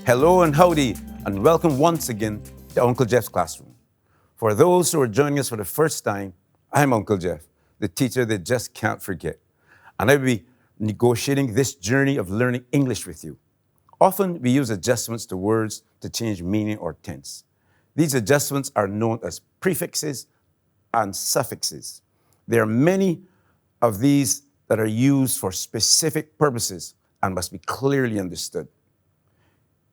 Hello and howdy, and welcome once again to Uncle Jeff's Classroom. For those who are joining us for the first time, I'm Uncle Jeff, the teacher they just can't forget. And I will be negotiating this journey of learning English with you. Often we use adjustments to words to change meaning or tense. These adjustments are known as prefixes and suffixes. There are many of these that are used for specific purposes and must be clearly understood.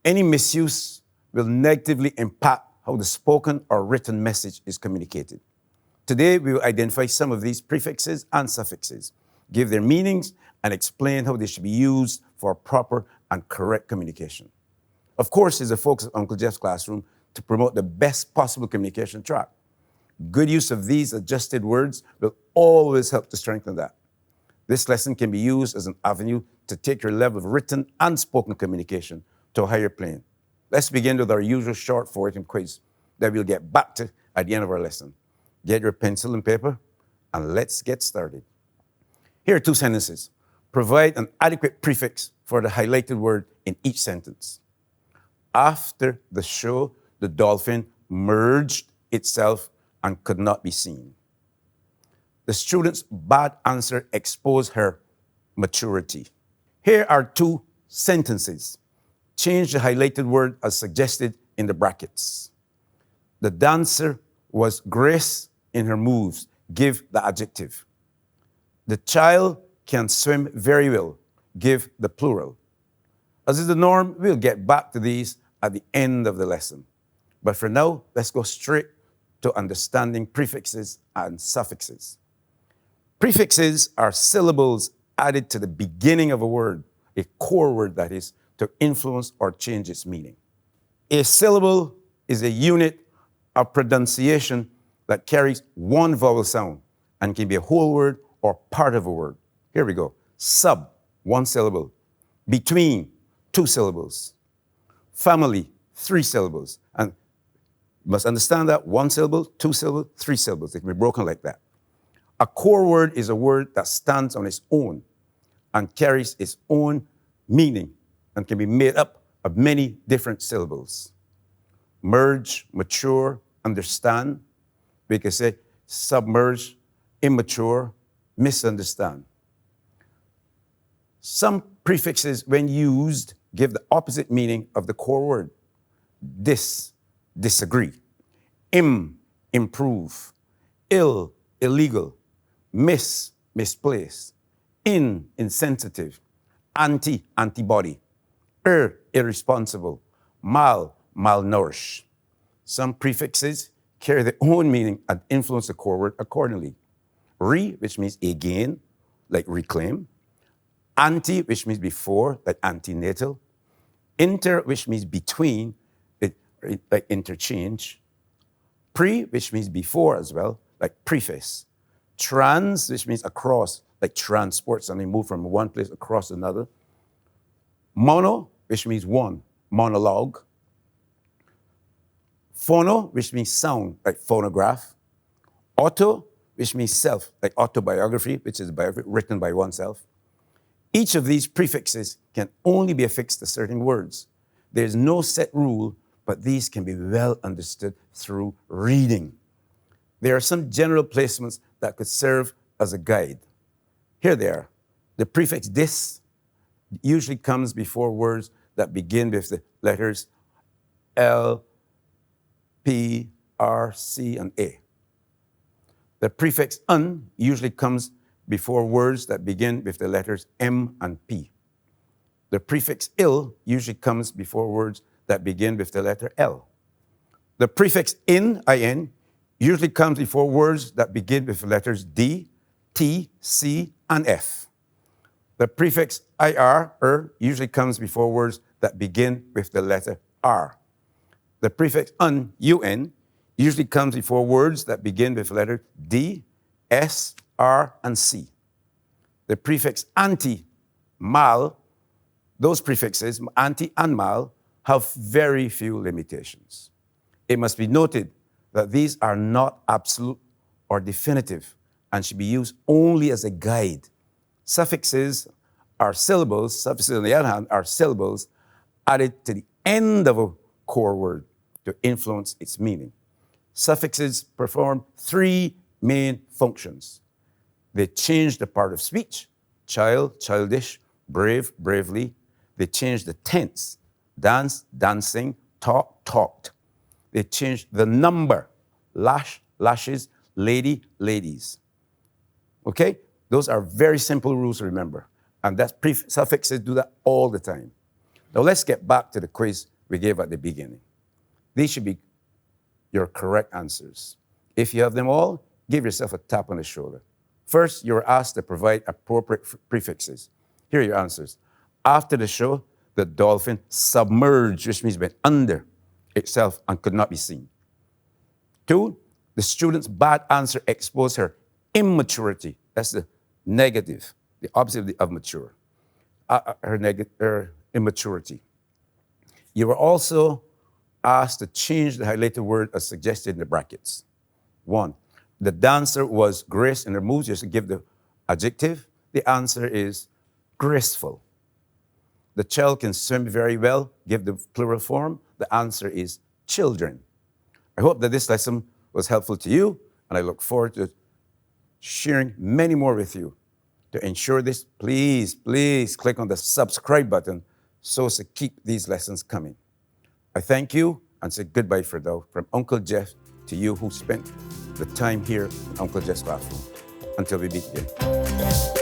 Any misuse will negatively impact how the spoken or written message is communicated. Today, we will identify some of these prefixes and suffixes, give their meanings, and explain how they should be used for proper and correct communication. Of course, it's the focus of Uncle Jeff's Classroom to promote the best possible communication track. Good use of these adjusted words will always help to strengthen that. This lesson can be used as an avenue to take your level of written and spoken communication to a higher plane. Let's begin with our usual short four-item quiz that we'll get back to at the end of our lesson. Get your pencil and paper, and let's get started. Here are two sentences. Provide an adequate prefix for the highlighted word in each sentence. After the show, the dolphin merged itself and could not be seen. The student's bad answer exposed her maturity. Here are two sentences. Change the highlighted word as suggested in the brackets. The dancer was grace in her moves. Give the adjective. The child can swim very well. Give the plural. As is the norm, we'll get back to these at the end of the lesson. But for now, let's go straight to understanding prefixes and suffixes. Prefixes are syllables added to the beginning of a word, a core word that is, to influence or change its meaning. A syllable is a unit of pronunciation that carries one vowel sound and can be a whole word or part of a word. Here we go. Sub, one syllable. Between, two syllables. Family, three syllables. And you must understand that one syllable, two syllables, three syllables. They can be broken like that. A core word is a word that stands on its own and carries its own meaning and can be made up of many different syllables. Merge, mature, understand. We can say submerge, immature, misunderstand. Some prefixes, when used, give the opposite meaning of the core word. Dis, disagree. Improve. Ill, illegal. Misplaced. Insensitive. Antibody. Irresponsible. Malnourished. Some prefixes carry their own meaning and influence the core word accordingly. Which means again, like reclaim. Anti, which means before, like antenatal. Inter, which means between, like interchange. Which means before as well, like preface. Trans, which means across, like transport, something move from one place across another. Mono, which means one, monologue. Phono, which means sound, like phonograph. Auto, which means self, like autobiography, which is a biography written by oneself. Each of these prefixes can only be affixed to certain words. There's no set rule, but these can be well understood through reading. There are some general placements that could serve as a guide. Here they are. The prefix dis usually comes before words that begin with the letters L, P, R, C, and A. The prefix un usually comes before words that begin with the letters M and P. The prefix ill usually comes before words that begin with the letter L. The prefix in usually comes before words that begin with the letters D, T, C, and F. The prefix usually comes before words that begin with the letter R. The prefix un usually comes before words that begin with the letter D, S, R, and C. The prefix anti, mal, those prefixes, anti and mal, have very few limitations. It must be noted that these are not absolute or definitive and should be used only as a guide. Suffixes are syllables, suffixes on the other hand are syllables added to the end of a core word to influence its meaning. Suffixes perform three main functions. They change the part of speech, child, childish, brave, bravely. They change the tense, dance, dancing, talk, talked. They change the number, lash, lashes, lady, ladies. Okay? Those are very simple rules to remember. And that's suffixes do that all the time. Now let's get back to the quiz we gave at the beginning. These should be your correct answers. If you have them all, give yourself a tap on the shoulder. First, you're asked to provide appropriate prefixes. Here are your answers. After the show, the dolphin submerged, which means went under itself and could not be seen. 2, the student's bad answer exposed her immaturity. That's the negative, the opposite of mature. Her immaturity. You were also asked to change the highlighted word as suggested in the brackets. 1, the dancer was graced in her moves. You should give the adjective. The answer is graceful. The child can swim very well. Give the plural form. The answer is children. I hope that this lesson was helpful to you, and I look forward to sharing many more with you. To ensure this, please click on the subscribe button so as to keep these lessons coming. I thank you and say goodbye for now from Uncle Jeff to you who spent the time here in Uncle Jeff's classroom. Until we meet again.